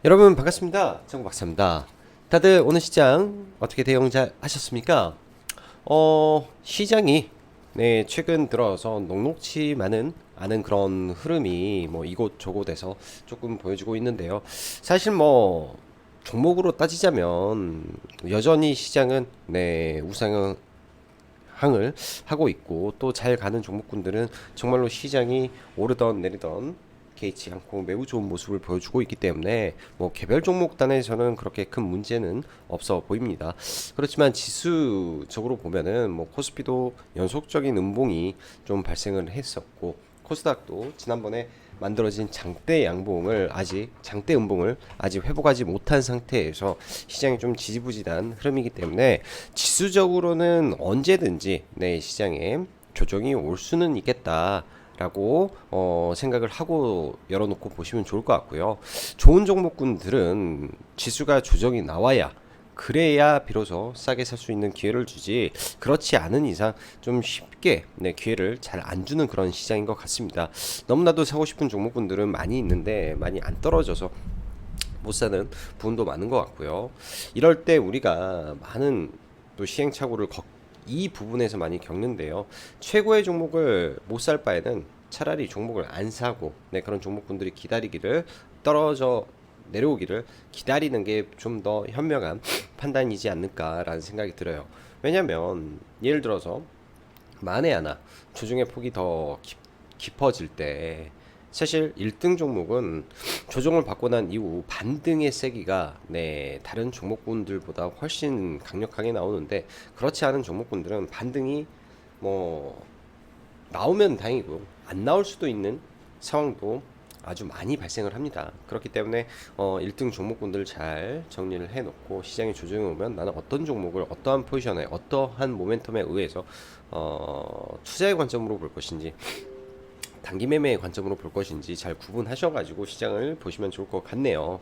여러분 반갑습니다. 정박사입니다. 다들 오늘 시장 어떻게 대응 잘 하셨습니까? 시장이 최근 들어서 녹록치 않은 그런 흐름이 뭐 이곳저곳에서 조금 보여주고 있는데요. 사실 뭐 종목으로 따지자면 여전히 시장은 우상향을 하고 있고, 또 잘 가는 종목군들은 정말로 시장이 오르던 내리던 개의치 않고 매우 좋은 모습을 보여주고 있기 때문에 뭐 개별 종목 단에서는 그렇게 큰 문제는 없어 보입니다. 그렇지만 지수적으로 보면은 뭐 코스피도 연속적인 음봉이 좀 발생을 했었고, 코스닥도 지난번에 만들어진 장대 음봉을 아직 회복하지 못한 상태에서 시장이 좀 지지부진한 흐름이기 때문에 지수적으로는 언제든지 시장에 조정이 올 수는 있겠다 라고 생각을 하고 열어놓고 보시면 좋을 것 같고요. 좋은 종목군들은 지수가 조정이 나와야, 그래야 비로소 싸게 살 수 있는 기회를 주지, 그렇지 않은 이상 좀 쉽게 기회를 잘 안 주는 그런 시장인 것 같습니다. 너무나도 사고 싶은 종목군들은 많이 있는데 많이 안 떨어져서 못 사는 부분도 많은 것 같고요. 이럴 때 우리가 많은 또 시행착오를 이 부분에서 많이 겪는데요. 최고의 종목을 못 살 바에는 차라리 종목을 안 사고 그런 종목군들이 기다리기를, 떨어져 내려오기를 기다리는 게 좀 더 현명한 판단이지 않을까라는 생각이 들어요. 왜냐면 예를 들어서 만에 하나 조정의 폭이 더 깊어질 때, 사실 1등 종목은 조정을 받고 난 이후 반등의 세기가 다른 종목군들보다 훨씬 강력하게 나오는데, 그렇지 않은 종목군들은 반등이 뭐 나오면 다행이고 안 나올 수도 있는 상황도 아주 많이 발생을 합니다. 그렇기 때문에 1등 종목군들 잘 정리를 해놓고, 시장에 조정이 오면 나는 어떤 종목을 어떠한 포지션에 어떠한 모멘텀에 의해서 투자의 관점으로 볼 것인지, 단기 매매의 관점으로 볼 것인지 잘 구분하셔가지고 시장을 보시면 좋을 것 같네요.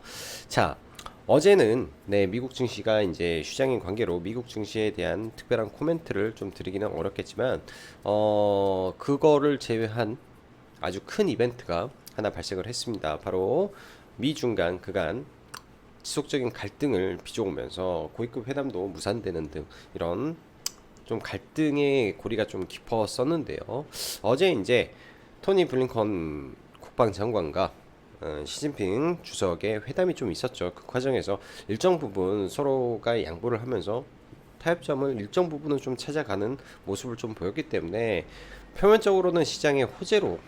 자, 어제는 미국 증시가 이제 휴장인 관계로 미국 증시에 대한 특별한 코멘트를 좀 드리기는 어렵겠지만, 그거를 제외한 아주 큰 이벤트가 하나 발생을 했습니다. 바로 미중 간 그간 지속적인 갈등을 빚어오면서 고위급 회담도 무산되는 등 이런 좀 갈등의 고리가 좀 깊었었는데요. 어제 이제 토니 블링컨 국방장관과 시진핑 주석의 회담이 좀 있었죠. 그 과정에서 일정 부분 서로가 양보를 하면서 타협점을 일정 부분은 좀 찾아가는 모습을 좀 보였기 때문에, 표면적으로는 시장의 호재로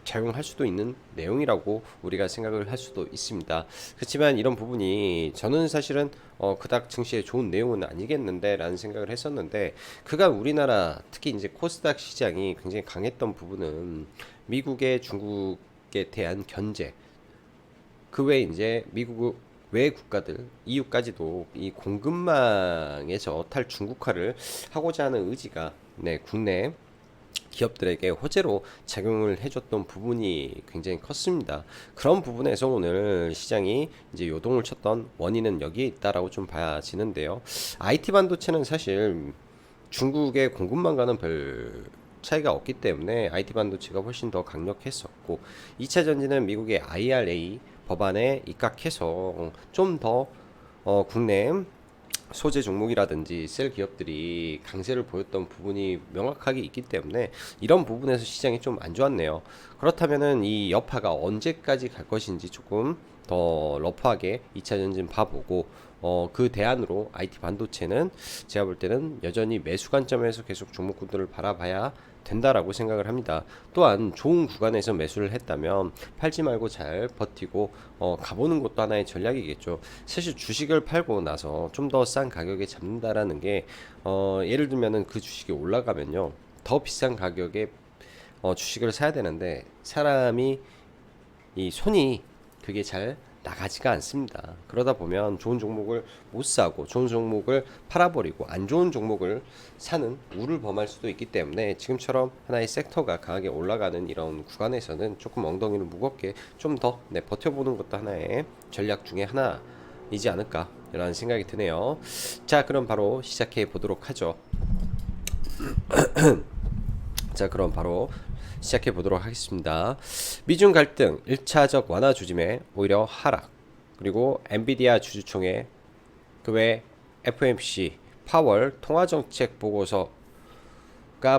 작용할 수도 있는 내용이라고 우리가 생각을 할 수도 있습니다. 그렇지만 이런 부분이 저는 사실은 그닥 증시에 좋은 내용은 아니겠는데 라는 생각을 했었는데, 그간 우리나라 특히 이제 코스닥 시장이 굉장히 강했던 부분은 미국의 중국에 대한 견제, 그 외에 이제 미국 외 국가들, EU까지도 이 공급망에서 탈중국화를 하고자 하는 의지가 국내 기업들에게 호재로 작용을 해줬던 부분이 굉장히 컸습니다. 그런 부분에서 오늘 시장이 이제 요동을 쳤던 원인은 여기에 있다라고 좀 봐지는데요. IT 반도체는 사실 중국의 공급망과는 별 차이가 없기 때문에 IT 반도체가 훨씬 더 강력했었고, 2차 전지는 미국의 IRA 법안에 입각해서 좀 더 국내 소재 종목이라든지 셀 기업들이 강세를 보였던 부분이 명확하게 있기 때문에 이런 부분에서 시장이 좀 안 좋았네요. 그렇다면은 이 여파가 언제까지 갈 것인지 조금 더 러프하게 2차 전진 봐보고, 그 대안으로 IT 반도체는 제가 볼 때는 여전히 매수 관점에서 계속 종목군들을 바라봐야 된다라고 생각을 합니다. 또한 좋은 구간에서 매수를 했다면 팔지 말고 잘 버티고 가보는 것도 하나의 전략이겠죠. 사실 주식을 팔고 나서 좀 더 싼 가격에 잡는다라는 게, 예를 들면은 그 주식이 올라가면요 더 비싼 가격에 주식을 사야 되는데, 사람이 이 손이 그게 잘 나가지가 않습니다. 그러다 보면 좋은 종목을 못 사고 좋은 종목을 팔아버리고 안 좋은 종목을 사는 우를 범할 수도 있기 때문에, 지금처럼 하나의 섹터가 강하게 올라가는 이런 구간에서는 조금 엉덩이를 무겁게 좀 더 버텨보는 것도 하나의 전략 중에 하나이지 않을까 라는 생각이 드네요. 자, 그럼 바로 시작해 보도록 하죠. 자, 그럼 바로 시작해 보도록 하겠습니다. 미중 갈등 1차적 완화 조짐에 오히려 하락. 그리고 엔비디아 주주총회, 그 외 FOMC 파월 통화정책 보고서가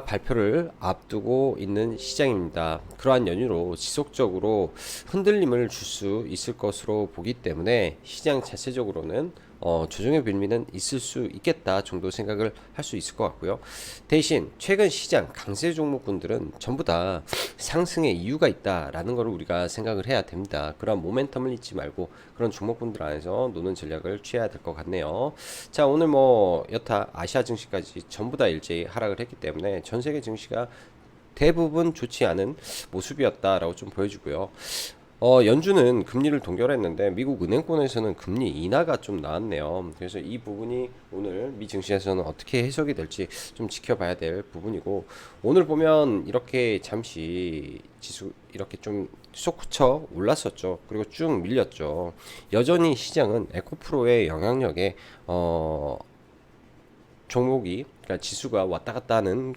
발표를 앞두고 있는 시장입니다. 그러한 연유로 지속적으로 흔들림을 줄 수 있을 것으로 보기 때문에 시장 자체적으로는 조정의 빌미는 있을 수 있겠다 정도 생각을 할 수 있을 것 같고요. 대신 최근 시장 강세 종목군들은 전부 다 상승의 이유가 있다라는 걸 우리가 생각을 해야 됩니다. 그런 모멘텀을 잊지 말고 그런 종목군들 안에서 노는 전략을 취해야 될 것 같네요. 자, 오늘 뭐 여타 아시아 증시까지 전부 다 일제히 하락을 했기 때문에 전 세계 증시가 대부분 좋지 않은 모습이었다라고 좀 보여주고요. 연준은 금리를 동결했는데 미국 은행권에서는 금리 인하가 좀 나왔네요. 그래서 이 부분이 오늘 미 증시에서는 어떻게 해석이 될지 좀 지켜봐야 될 부분이고, 오늘 보면 이렇게 잠시 지수 이렇게 좀 솟구쳐 올랐었죠. 그리고 쭉 밀렸죠. 여전히 시장은 에코프로의 영향력에 종목이, 그러니까 지수가 왔다 갔다 하는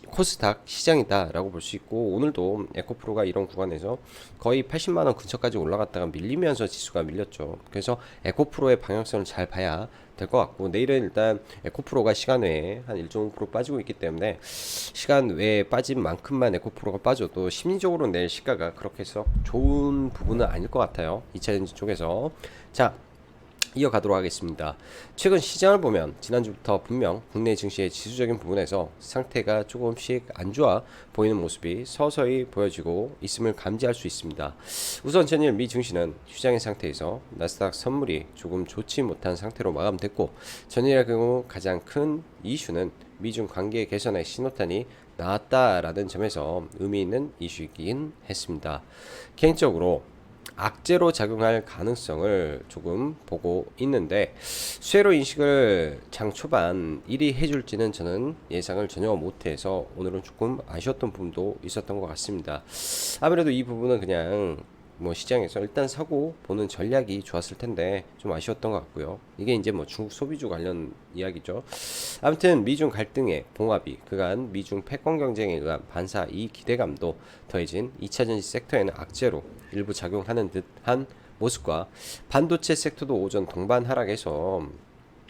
코스닥 시장이다라고 볼 수 있고, 오늘도 에코프로가 이런 구간에서 거의 80만 원 근처까지 올라갔다가 밀리면서 지수가 밀렸죠. 그래서 에코프로의 방향성을 잘 봐야 될 것 같고, 내일은 일단 에코프로가 시간 외에 한 1.5% 빠지고 있기 때문에 시간 외에 빠진 만큼만 에코프로가 빠져도 심리적으로 내일 시가가 그렇게 해서 좋은 부분은 아닐 것 같아요. 2차전지 쪽에서. 자, 이어가도록 하겠습니다. 최근 시장을 보면 지난주부터 분명 국내 증시의 지수적인 부분에서 상태가 조금씩 안 좋아 보이는 모습이 서서히 보여지고 있음을 감지할 수 있습니다. 우선 전일 미 증시는 휴장의 상태에서 나스닥 선물이 조금 좋지 못한 상태로 마감됐고, 전일의 경우 가장 큰 이슈는 미중 관계 개선의 신호탄이 나왔다라는 점에서 의미 있는 이슈이긴 했습니다. 개인적으로 악재로 작용할 가능성을 조금 보고 있는데, 수혜로 인식을 장 초반 1위 해줄지는 저는 예상을 전혀 못해서 오늘은 조금 아쉬웠던 부분도 있었던 것 같습니다. 아무래도 이 부분은 그냥 뭐 시장에서 일단 사고 보는 전략이 좋았을 텐데 좀 아쉬웠던 것 같고요. 이게 이제 뭐 중국 소비주 관련 이야기죠. 아무튼 미중 갈등의 봉합이 그간 미중 패권 경쟁에 의한 반사 이 기대감도 더해진 2차전지 섹터에는 악재로 일부 작용하는 듯한 모습과, 반도체 섹터도 오전 동반 하락해서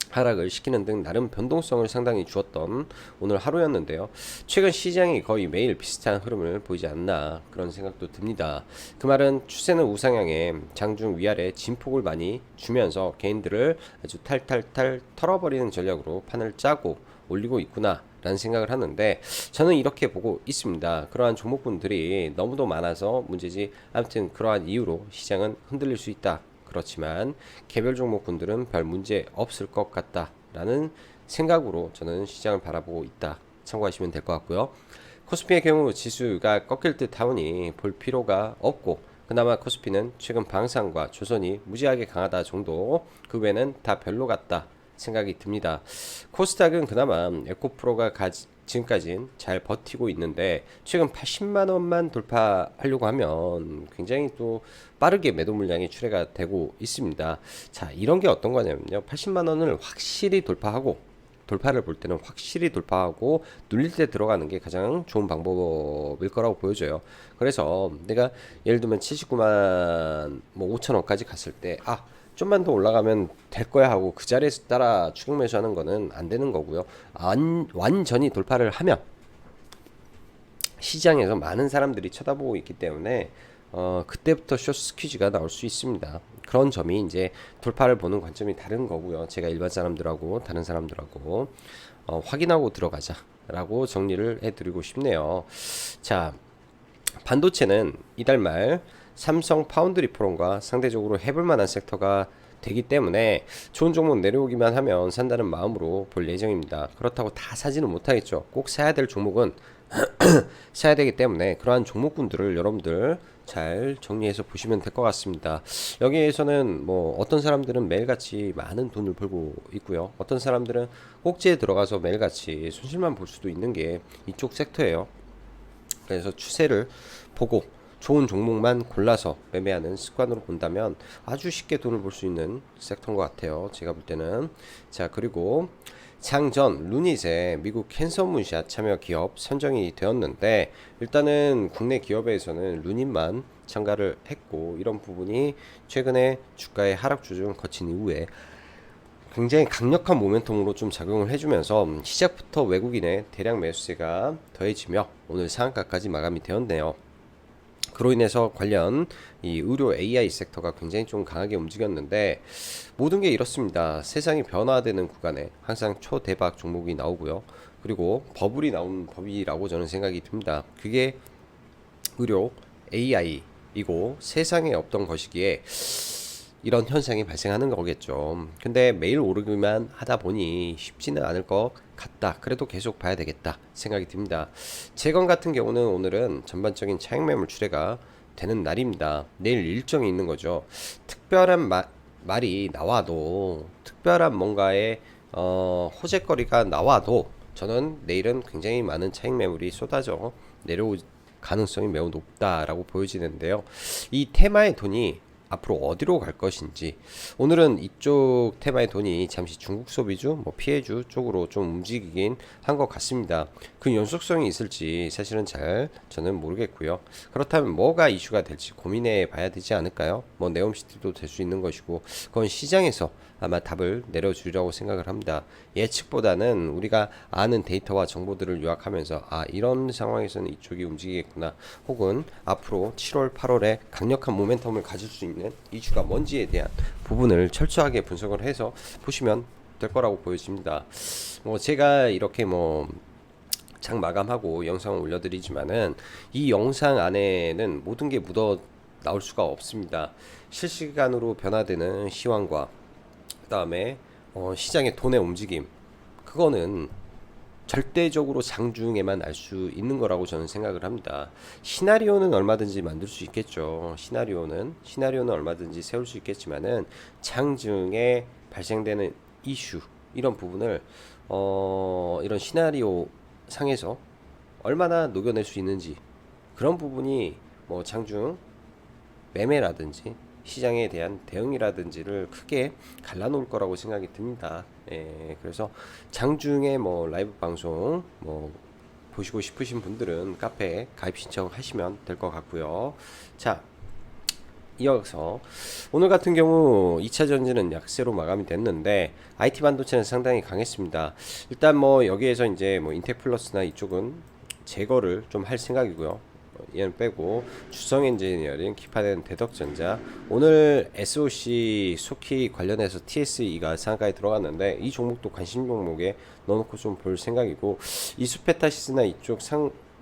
하락을 시키는 등 나름 변동성을 상당히 주었던 오늘 하루였는데요. 최근 시장이 거의 매일 비슷한 흐름을 보이지 않나 그런 생각도 듭니다. 그 말은 추세는 우상향에 장중 위아래 진폭을 많이 주면서 개인들을 아주 탈탈탈 털어버리는 전략으로 판을 짜고 올리고 있구나 라는 생각을 하는데, 저는 이렇게 보고 있습니다. 그러한 종목군들이 너무도 많아서 문제지, 아무튼 그러한 이유로 시장은 흔들릴 수 있다. 그렇지만 개별 종목군들은 별 문제 없을 것 같다라는 생각으로 저는 시장을 바라보고 있다. 참고하시면 될 것 같고요. 코스피의 경우 지수가 꺾일 듯 하오니 볼 필요가 없고, 그나마 코스피는 최근 방산과 조선이 무지하게 강하다 정도, 그 외에는 다 별로 같다 생각이 듭니다. 코스닥은 그나마 에코프로가 지금까지는 잘 버티고 있는데, 최근 80만 원만 돌파하려고 하면 굉장히 또 빠르게 매도 물량이 출회가 되고 있습니다. 자, 이런 게 어떤 거냐면요, 80만 원을 확실히 돌파를 볼 때는 확실히 돌파하고 눌릴 때 들어가는 게 가장 좋은 방법일 거라고 보여져요. 그래서 내가 예를 들면 79만 뭐 5천 원까지 갔을 때 좀만 더 올라가면 될 거야 하고 그 자리에서 따라 추격 매수하는 거는 안 되는 거고요. 완전히 돌파를 하면 시장에서 많은 사람들이 쳐다보고 있기 때문에 그때부터 숏 스퀴즈가 나올 수 있습니다. 그런 점이 이제 돌파를 보는 관점이 다른 거고요. 제가 일반 사람들하고 다른 사람들하고 확인하고 들어가자라고 정리를 해드리고 싶네요. 자, 반도체는 이달 말 삼성 파운드리 포럼과 상대적으로 해볼 만한 섹터가 되기 때문에 좋은 종목 내려오기만 하면 산다는 마음으로 볼 예정입니다. 그렇다고 다 사지는 못하겠죠. 꼭 사야 될 종목은 사야 되기 때문에 그러한 종목군들을 여러분들 잘 정리해서 보시면 될 것 같습니다. 여기에서는 뭐 어떤 사람들은 매일같이 많은 돈을 벌고 있고요. 어떤 사람들은 꼭지에 들어가서 매일같이 손실만 볼 수도 있는 게 이쪽 섹터예요. 그래서 추세를 보고 좋은 종목만 골라서 매매하는 습관으로 본다면 아주 쉽게 돈을 벌 수 있는 섹터인 것 같아요. 제가 볼 때는. 자, 그리고 장전 루닛의 미국 캔서 문샷 참여 기업 선정이 되었는데, 일단은 국내 기업에서는 루닛만 참가를 했고, 이런 부분이 최근에 주가의 하락 조정 거친 이후에 굉장히 강력한 모멘텀으로 좀 작용을 해주면서 시작부터 외국인의 대량 매수세가 더해지며 오늘 상한가까지 마감이 되었네요. 그로 인해서 관련 이 의료 AI 섹터가 굉장히 좀 강하게 움직였는데, 모든 게 이렇습니다. 세상이 변화되는 구간에 항상 초대박 종목이 나오고요. 그리고 버블이 나온 법이라고 저는 생각이 듭니다. 그게 의료 AI이고 세상에 없던 것이기에 이런 현상이 발생하는 거겠죠. 근데 매일 오르기만 하다 보니 쉽지는 않을 것 같다. 그래도 계속 봐야 되겠다 생각이 듭니다. 재건 같은 경우는 오늘은 전반적인 차익 매물 출회가 되는 날입니다. 내일 일정이 있는 거죠. 특별한 말이 나와도, 특별한 뭔가의 호재거리가 나와도 저는 내일은 굉장히 많은 차익 매물이 쏟아져 내려올 가능성이 매우 높다라고 보여지는데요. 이 테마의 돈이 앞으로 어디로 갈 것인지, 오늘은 이쪽 테마의 돈이 잠시 중국 소비주, 뭐 피해주 쪽으로 좀 움직이긴 한 것 같습니다. 그 연속성이 있을지 사실은 잘 저는 모르겠고요. 그렇다면 뭐가 이슈가 될지 고민해 봐야 되지 않을까요? 뭐 네옴시티도 될 수 있는 것이고, 그건 시장에서 아마 답을 내려주려고 생각을 합니다. 예측보다는 우리가 아는 데이터와 정보들을 요약하면서, 아, 이런 상황에서는 이쪽이 움직이겠구나, 혹은 앞으로 7월 8월에 강력한 모멘텀을 가질 수 있는 이슈가 뭔지에 대한 부분을 철저하게 분석을 해서 보시면 될 거라고 보여집니다. 뭐 제가 이렇게 뭐 장 마감하고 영상을 올려드리지만은 이 영상 안에는 모든 게 묻어 나올 수가 없습니다. 실시간으로 변화되는 시황과 그 다음에 시장의 돈의 움직임, 그거는 절대적으로 장중에만 알 수 있는 거라고 저는 생각을 합니다. 시나리오는 얼마든지 만들 수 있겠죠. 시나리오는 얼마든지 세울 수 있겠지만은 장중에 발생되는 이슈, 이런 부분을 이런 시나리오 상에서 얼마나 녹여낼 수 있는지, 그런 부분이 뭐 장중 매매라든지 시장에 대한 대응이라든지를 크게 갈라놓을 거라고 생각이 듭니다. 예, 그래서 장중에 뭐 라이브 방송 뭐 보시고 싶으신 분들은 카페에 가입 신청하시면 될 것 같고요. 자, 이어서 오늘 같은 경우 2차 전지는 약세로 마감이 됐는데 IT 반도체는 상당히 강했습니다. 일단 뭐 여기에서 이제 뭐 인텍플러스나 이쪽은 제거를 좀 할 생각이고요. 얘는 빼고 주성 엔지니어링, 기판은 대덕전자, 오늘 SOC 소키 관련해서 TSE가 상가에 들어갔는데 이 종목도 관심 종목에 넣어놓고 좀 볼 생각이고, 이수페타시스나 이쪽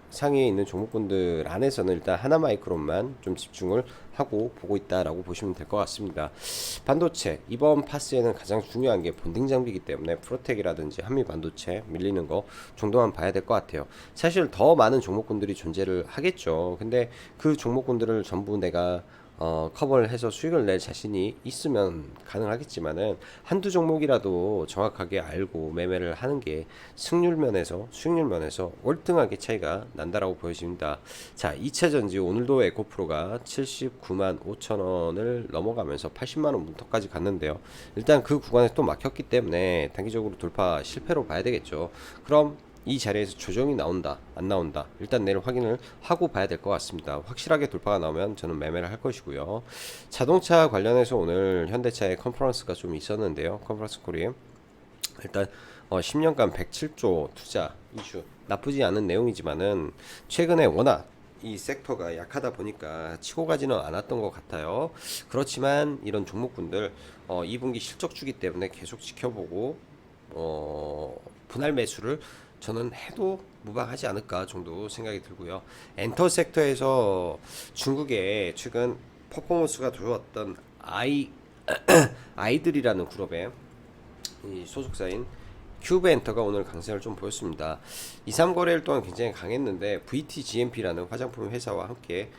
상위에 있는 종목군들 안에서는 일단 하나마이크론만 좀 집중을 하고 보고 있다라고 보시면 될 것 같습니다. 반도체 이번 파스에는 가장 중요한 게 본딩 장비이기 때문에 프로텍이라든지 한미 반도체 밀리는 거 정도만 봐야 될 것 같아요. 사실 더 많은 종목군들이 존재를 하겠죠. 근데 그 종목군들을 전부 내가 커버를 해서 수익을 낼 자신이 있으면 가능하겠지만은 한두 종목이라도 정확하게 알고 매매를 하는 게 수익률 면에서 월등하게 차이가 난다라고 보여집니다. 자, 2차 전지 오늘도 에코프로가 79만 5천 원을 넘어가면서 80만 원 문턱까지 갔는데요. 일단 그 구간에 또 막혔기 때문에 단기적으로 돌파 실패로 봐야 되겠죠. 그럼 이 자리에서 조정이 나온다 안 나온다, 일단 내일 확인을 하고 봐야 될 것 같습니다. 확실하게 돌파가 나오면 저는 매매를 할 것이고요. 자동차 관련해서 오늘 현대차의 컨퍼런스가 좀 있었는데요. 컨퍼런스 콜이 일단 10년간 107조 투자 이슈, 나쁘지 않은 내용이지만은 최근에 워낙 이 섹터가 약하다 보니까 치고 가지는 않았던 것 같아요. 그렇지만 이런 종목군들 2분기 실적 주기 때문에 계속 지켜보고 분할 매수를 저는 해도 무방하지 않을까 정도 생각이 들고요. 엔터 섹터에서 중국의 최근 퍼포먼스가 좋았던 아이들이라는 그룹의 이 소속사인 큐브 엔터가 오늘 강세를 좀 보였습니다. 2, 3거래일 동안 굉장히 강했는데 VTGMP라는 화장품 회사와 함께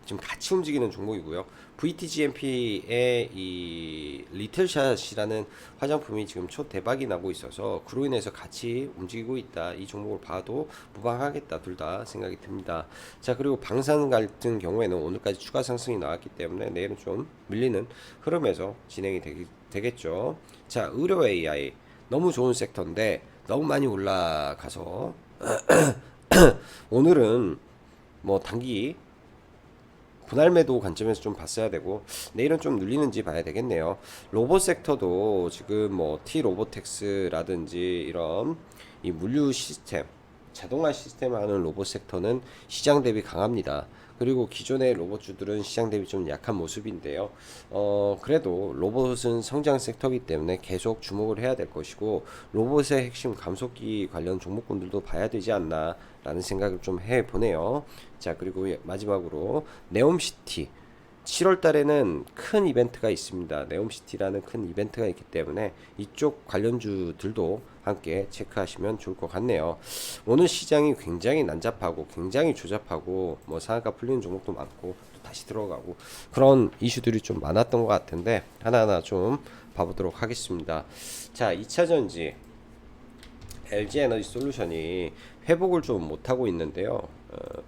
지금 같이 움직이는 종목이고요. VTGMP의 이 리틀샷이라는 화장품이 지금 초대박이 나고 있어서 그로 인해서 같이 움직이고 있다. 이 종목을 봐도 무방하겠다. 둘 다 생각이 듭니다. 자, 그리고 방산 같은 경우에는 오늘까지 추가 상승이 나왔기 때문에 내일은 좀 밀리는 흐름에서 진행이 되겠죠. 자, 의료 AI 너무 좋은 섹터인데 너무 많이 올라가서 오늘은 뭐 단기 분할 매도 관점에서 좀 봤어야 되고 내일은 좀 눌리는지 봐야 되겠네요. 로봇 섹터도 지금 뭐 T 로보텍스라든지 이런 이 물류 시스템, 자동화 시스템 하는 로봇 섹터는 시장 대비 강합니다. 그리고 기존의 로봇주들은 시장 대비 좀 약한 모습인데요. 그래도 로봇은 성장 섹터이기 때문에 계속 주목을 해야 될 것이고 로봇의 핵심 감속기 관련 종목군들도 봐야 되지 않나 라는 생각을 좀 해보네요. 자, 그리고 마지막으로 네옴시티 7월 달에는 큰 이벤트가 있습니다. 네옴시티라는 큰 이벤트가 있기 때문에 이쪽 관련주들도 함께 체크하시면 좋을 것 같네요. 오늘 시장이 굉장히 난잡하고 굉장히 조잡하고 뭐 상한가 풀리는 종목도 많고 또 다시 들어가고 그런 이슈들이 좀 많았던 것 같은데 하나하나 좀 봐보도록 하겠습니다. 자, 2차전지 LG에너지 솔루션이 회복을 좀 못하고 있는데요.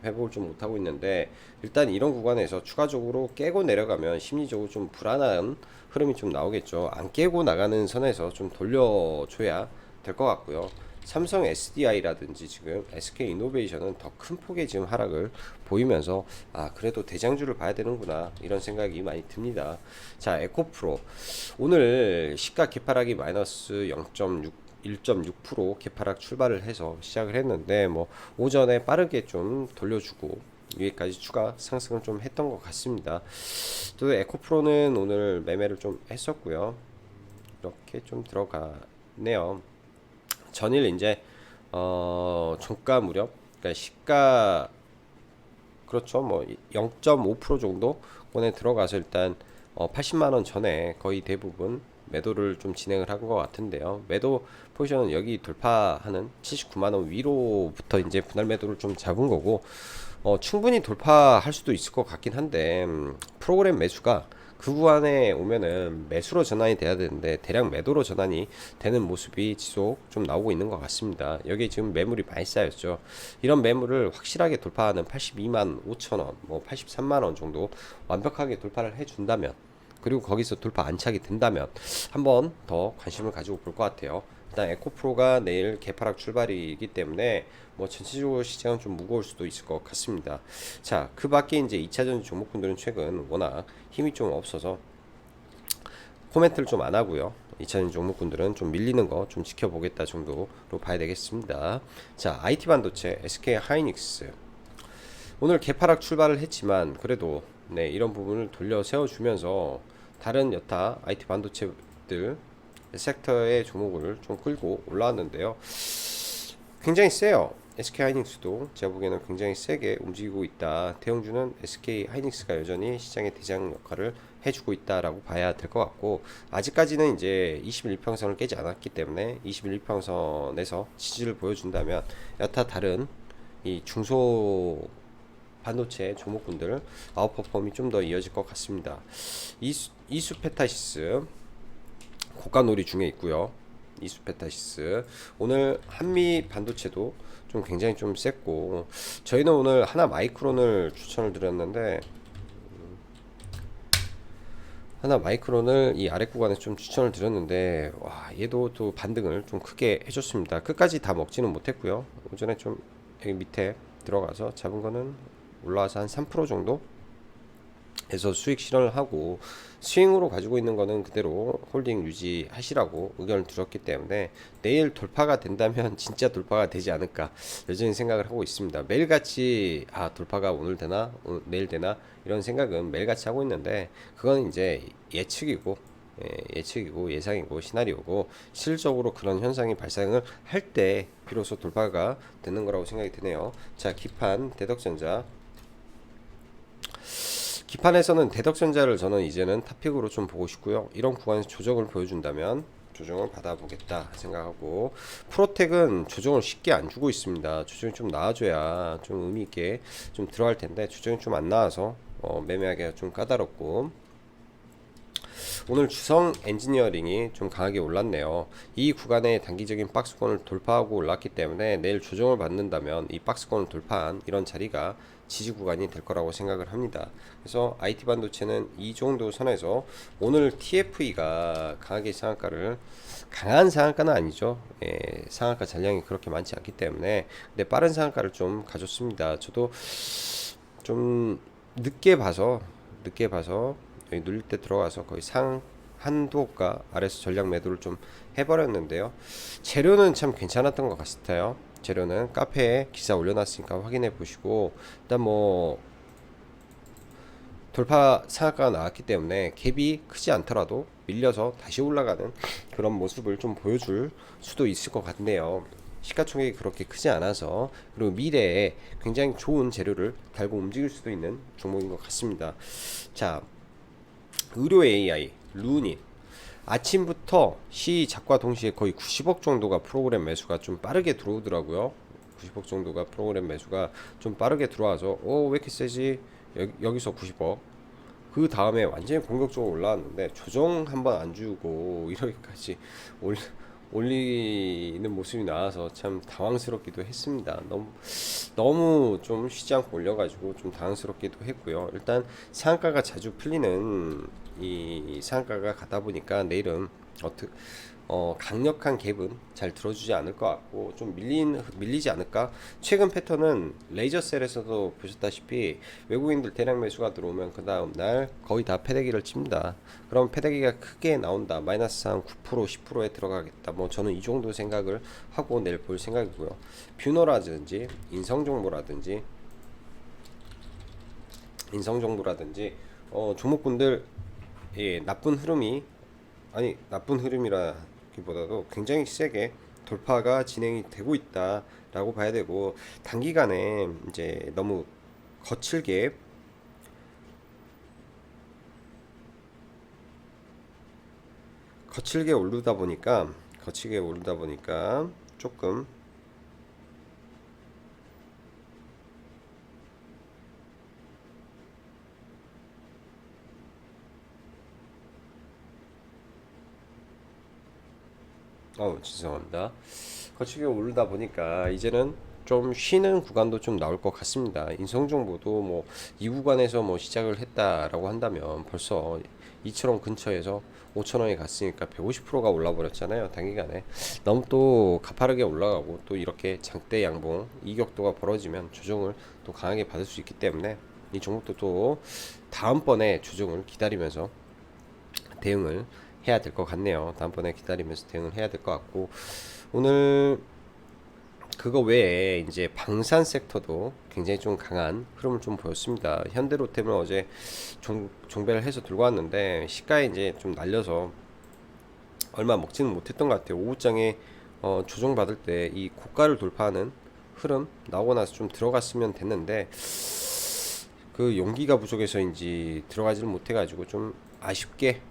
회복을 좀 못하고 있는데 일단 이런 구간에서 추가적으로 깨고 내려가면 심리적으로 좀 불안한 흐름이 좀 나오겠죠. 안 깨고 나가는 선에서 좀 돌려줘야 될 것 같고요. 삼성 SDI라든지 지금 SK 이노베이션은 더 큰 폭의 지금 하락을 보이면서 아 그래도 대장주를 봐야 되는구나 이런 생각이 많이 듭니다. 자, 에코프로 오늘 시가 개파락이 마이너스 0.6 1.6% 개파락 출발을 해서 시작을 했는데 뭐 오전에 빠르게 좀 돌려주고 위에까지 추가 상승을 좀 했던 것 같습니다. 또 에코프로는 오늘 매매를 좀 했었고요. 이렇게 좀 들어가네요. 전일 이제 종가 무렵 그러니까 시가 그렇죠 뭐 0.5% 정도 권에 들어가서 일단 80만원 전에 거의 대부분 매도를 좀 진행을 한 것 같은데요. 매도 포지션은 여기 돌파하는 79만원 위로부터 이제 분할 매도를 좀 잡은 거고 충분히 돌파할 수도 있을 것 같긴 한데 프로그램 매수가 그 구간에 오면은 매수로 전환이 돼야 되는데 대략 매도로 전환이 되는 모습이 지속 좀 나오고 있는 것 같습니다. 여기 지금 매물이 많이 쌓였죠. 이런 매물을 확실하게 돌파하는 82만 5천원, 뭐 83만원 정도 완벽하게 돌파를 해준다면 그리고 거기서 돌파 안착이 된다면 한번 더 관심을 가지고 볼 것 같아요. 일단 에코프로가 내일 개파락 출발이기 때문에 뭐 전체적으로 시장은 좀 무거울 수도 있을 것 같습니다. 자, 그 밖에 이제 2차전 종목군들은 최근 워낙 힘이 좀 없어서 코멘트를 좀 안 하고요. 2차전 종목군들은 좀 밀리는 거 좀 지켜보겠다 정도로 봐야 되겠습니다. 자, IT 반도체 SK 하이닉스 오늘 개파락 출발을 했지만 그래도 네, 이런 부분을 돌려 세워주면서 다른 여타 IT 반도체들 섹터의 종목을 좀 끌고 올라왔는데요. 굉장히 세요. SK 하이닉스도 제가 보기에는 굉장히 세게 움직이고 있다. 대형주는 SK 하이닉스가 여전히 시장의 대장 역할을 해주고 있다라고 봐야 될 것 같고 아직까지는 이제 21평선을 깨지 않았기 때문에 21평선에서 지지를 보여준다면 여타 다른 이 중소 반도체 종목군들 아웃퍼폼이 좀 더 이어질 것 같습니다. 이수페타시스 고가놀이 중에 있고요. 이수페타시스 오늘 한미 반도체도 좀 굉장히 좀 셌고 저희는 오늘 하나 마이크론을 추천을 드렸는데 하나 마이크론을 이 아래 구간에 좀 추천을 드렸는데 와 얘도 또 반등을 좀 크게 해줬습니다. 끝까지 다 먹지는 못했고요. 오전에 좀 여기 밑에 들어가서 잡은 거는 올라와서 한 3% 정도 해서 수익 실현을 하고 스윙으로 가지고 있는 거는 그대로 홀딩 유지하시라고 의견을 드렸기 때문에 내일 돌파가 된다면 진짜 돌파가 되지 않을까 여전히 생각을 하고 있습니다. 매일같이 아 돌파가 오늘 되나 내일 되나 이런 생각은 매일같이 하고 있는데 그건 이제 예측이고 예측이고 예상이고 시나리오고 실질적으로 그런 현상이 발생을 할 때 비로소 돌파가 되는 거라고 생각이 드네요. 자, 기판 대덕전자 기판에서는 대덕전자를 저는 이제는 탑픽으로 좀 보고 싶고요. 이런 구간에서 조정을 보여준다면 조정을 받아보겠다 생각하고 프로텍은 조정을 쉽게 안 주고 있습니다. 조정이 좀 나와줘야 좀 의미 있게 좀 들어갈 텐데 조정이 좀 안 나와서 매매하기가 좀 까다롭고 오늘 주성 엔지니어링이 좀 강하게 올랐네요. 이 구간의 단기적인 박스권을 돌파하고 올랐기 때문에 내일 조정을 받는다면 이 박스권을 돌파한 이런 자리가 지지 구간이 될 거라고 생각을 합니다. 그래서 IT 반도체는 이 정도 선에서 오늘 TFE가 강하게 상한가를, 강한 상한가는 아니죠. 예, 상한가 잔량이 그렇게 많지 않기 때문에, 근데 빠른 상한가를 좀 가졌습니다. 저도 좀 늦게 봐서 여기 눌릴 때 들어가서 거의 상 한두 호가 아래서 전략 매도를 좀 해버렸는데요. 재료는 참 괜찮았던 것 같아요. 재료는 카페에 기사 올려놨으니까 확인해 보시고, 일단 뭐 돌파 상한가가 나왔기 때문에 갭이 크지 않더라도 밀려서 다시 올라가는 그런 모습을 좀 보여줄 수도 있을 것 같네요. 시가총액이 그렇게 크지 않아서, 그리고 미래에 굉장히 좋은 재료를 달고 움직일 수도 있는 종목인 것 같습니다. 자, 의료 AI 루닌 아침부터 시작과 동시에 거의 90억 정도가 프로그램 매수가 좀 빠르게 들어오더라고요. 90억 정도가 프로그램 매수가 좀 빠르게 들어와서 왜 이렇게 세지? 여기서 90억, 그 다음에 완전히 공격적으로 올라왔는데 조정 한번 안 주고 이렇게까지 올리는 모습이 나와서 참 당황스럽기도 했습니다. 너무 좀 쉬지 않고 올려가지고 좀 당황스럽기도 했고요. 일단 상한가가 자주 풀리는 이 상한가가 가다 보니까 내일은 강력한 갭은 잘 들어주지 않을 것 같고 좀 밀리지 않을까. 최근 패턴은 레이저셀에서도 보셨다시피 외국인들 대량 매수가 들어오면 그 다음 날 거의 다 패대기를 칩니다. 그럼 패대기가 크게 나온다, 마이너스 한 9% 10%에 들어가겠다, 뭐 저는 이 정도 생각을 하고 내일 볼 생각이고요. 뷰노라든지 인성정보라든지 종목군들, 예, 나쁜 흐름이라기보다도 굉장히 세게 돌파가 진행이 되고 있다라고 봐야 되고, 단기간에 이제 너무 거칠게 거칠게 오르다 보니까 조금 죄송합니다. 거치게 오르다 보니까 이제는 좀 쉬는 구간도 좀 나올 것 같습니다. 인성정보도 뭐 이 구간에서 뭐 시작을 했다라고 한다면 벌써 2,000원 근처에서 5,000원에 갔으니까 150%가 올라 버렸잖아요. 단기간에 너무 또 가파르게 올라가고 또 이렇게 장대 양봉 이격도가 벌어지면 조정을 또 강하게 받을 수 있기 때문에 이 종목도 또 다음번에 조정을 기다리면서 대응을 해야 될 것 같네요. 다음번에 기다리면서 대응을 해야 될 것 같고, 오늘 그거 외에 이제 방산 섹터도 굉장히 좀 강한 흐름을 좀 보였습니다. 현대로템을 어제 종배를 해서 들고 왔는데 시가에 이제 좀 날려서 얼마 먹지는 못했던 것 같아요. 오후장에 조정받을 때 이 고가를 돌파하는 흐름 나오고 나서 좀 들어갔으면 됐는데 그 용기가 부족해서인지 들어가지를 못해가지고 좀 아쉽게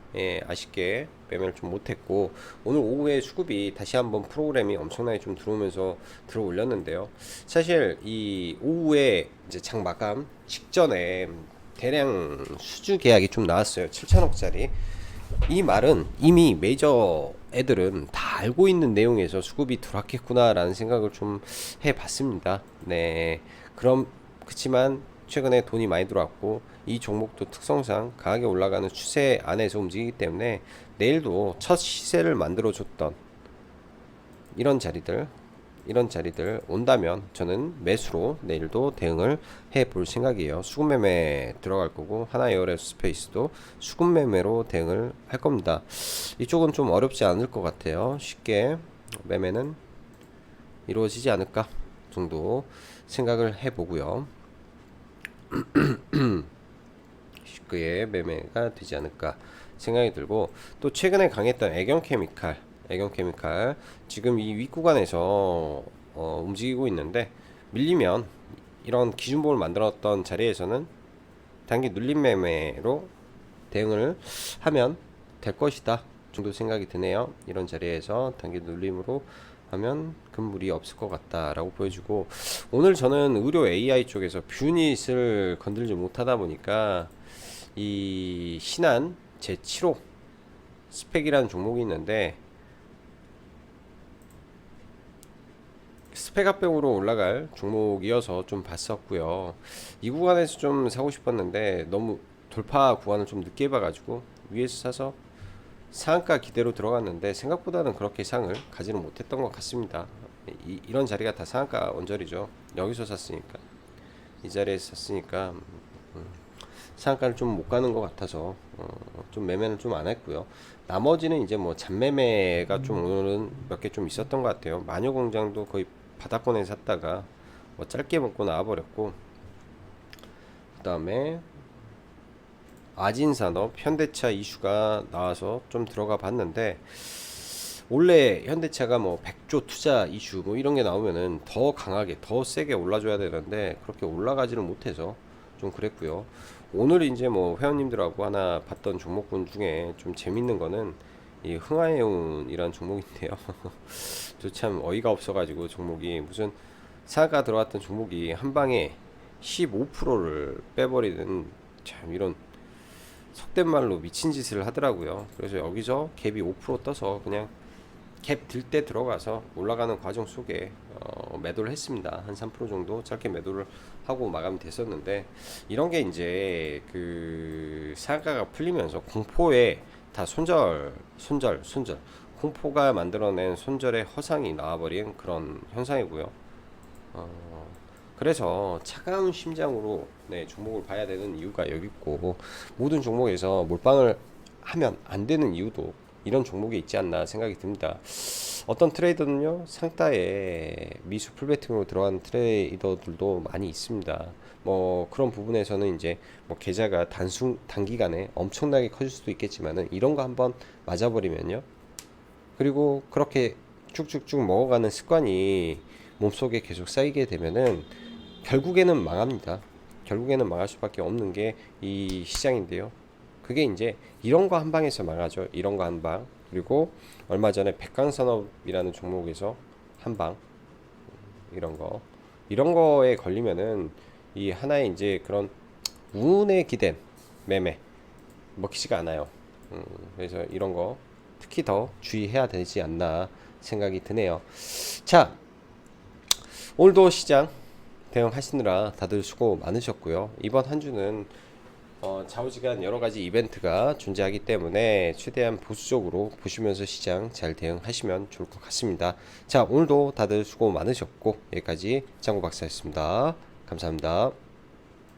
매매를 좀 못했고, 오늘 오후에 수급이 다시 한번 프로그램이 엄청나게 좀 들어오면서 들어 올렸는데요. 사실 이 오후에 이제 장 마감 직전에 대량 수주 계약이 좀 나왔어요. 7천억짜리. 이 말은 이미 메이저 애들은 다 알고 있는 내용에서 수급이 들어왔겠구나라는 생각을 좀 해봤습니다. 네, 그치만 최근에 돈이 많이 들어왔고 이 종목도 특성상 강하게 올라가는 추세 안에서 움직이기 때문에 내일도 첫 시세를 만들어줬던 이런 자리들 온다면 저는 매수로 내일도 대응을 해 볼 생각이에요. 수급 매매 들어갈 거고, 하나 에어로스페이스도 수급 매매로 대응을 할 겁니다. 이쪽은 좀 어렵지 않을 것 같아요. 쉽게 매매는 이루어지지 않을까 정도 생각을 해 보고요. 쉽게 매매가 되지 않을까 생각이 들고, 또 최근에 강했던 애경케미칼 지금 이 윗구간에서 움직이고 있는데, 밀리면 이런 기준봉을 만들었던 자리에서는 단기 눌림 매매로 대응을 하면 될 것이다 정도 생각이 드네요. 이런 자리에서 단기 눌림으로 하면 큰 무리 없을 것 같다라고 보여주고, 오늘 저는 의료 AI 쪽에서 뷰닛을 건들지 못하다 보니까 이 신한 제7호 스펙이라는 종목이 있는데 스펙 합병으로 올라갈 종목이어서 좀 봤었고요. 이 구간에서 좀 사고 싶었는데 너무 돌파 구간을 좀 늦게 봐가지고 위에서 사서 상한가 기대로 들어갔는데 생각보다는 그렇게 상을 가지는 못했던 것 같습니다. 이런 자리가 다 상한가 언저리죠. 여기서 샀으니까, 이 자리에서 샀으니까 상한가를 좀 못 가는 것 같아서 좀 매매는 좀 안 했고요. 나머지는 이제 뭐 잔매매가 좀 오늘은 몇 개 좀 있었던 것 같아요. 마녀공장도 거의 바닥권에 샀다가 뭐 짧게 먹고 나와버렸고, 그 다음에 아진산업, 현대차 이슈가 나와서 좀 들어가 봤는데, 원래 현대차가 뭐 100조 투자 이슈 뭐 이런 게 나오면은 더 강하게 더 세게 올라줘야 되는데 그렇게 올라가지는 못해서 좀 그랬고요. 오늘 이제 뭐 회원님들하고 하나 봤던 종목군 중에 좀 재밌는 거는 이 흥하해운이란 종목인데요. 저 참 어이가 없어가지고 종목이 무슨 사가 들어왔던 종목이 한 방에 15%를 빼버리는 참 이런 속된 말로 미친 짓을 하더라고요. 그래서 여기서 갭이 5% 떠서 그냥 갭 들 때 들어가서 올라가는 과정 속에 매도를 했습니다. 한 3% 정도 짧게 매도를 하고 마감이 됐었는데, 이런 게 이제 그 상가가 풀리면서 공포에 다 손절 공포가 만들어낸 손절의 허상이 나와버린 그런 현상이고요. 어, 그래서 차가운 심장으로 네, 종목을 봐야 되는 이유가 여기 있고, 모든 종목에서 몰빵을 하면 안 되는 이유도 이런 종목에 있지 않나 생각이 듭니다. 어떤 트레이더는요, 상따에 미수 풀베팅으로 들어간 트레이더들도 많이 있습니다. 뭐 그런 부분에서는 이제 뭐 계좌가 단기간에 엄청나게 커질 수도 있겠지만은 이런 거 한번 맞아버리면요, 그리고 그렇게 쭉쭉쭉 먹어가는 습관이 몸속에 계속 쌓이게 되면은 결국에는 망합니다. 결국에는 망할 수밖에 없는 게 이 시장인데요. 그게 이제 이런 거 한 방에서 망하죠. 이런 거 한 방. 그리고 얼마 전에 백강산업이라는 종목에서 한 방. 이런 거에 걸리면은 이 하나의 이제 그런 운에 기댄 매매 먹히지가 않아요. 그래서 이런 거 특히 더 주의해야 되지 않나 생각이 드네요. 자, 오늘도 시장 대응하시느라 다들 수고 많으셨고요. 이번 한 주는 좌우지간 여러 가지 이벤트가 존재하기 때문에 최대한 보수적으로 보시면서 시장 잘 대응하시면 좋을 것 같습니다. 자, 오늘도 다들 수고 많으셨고 여기까지 장구 박사였습니다. 감사합니다.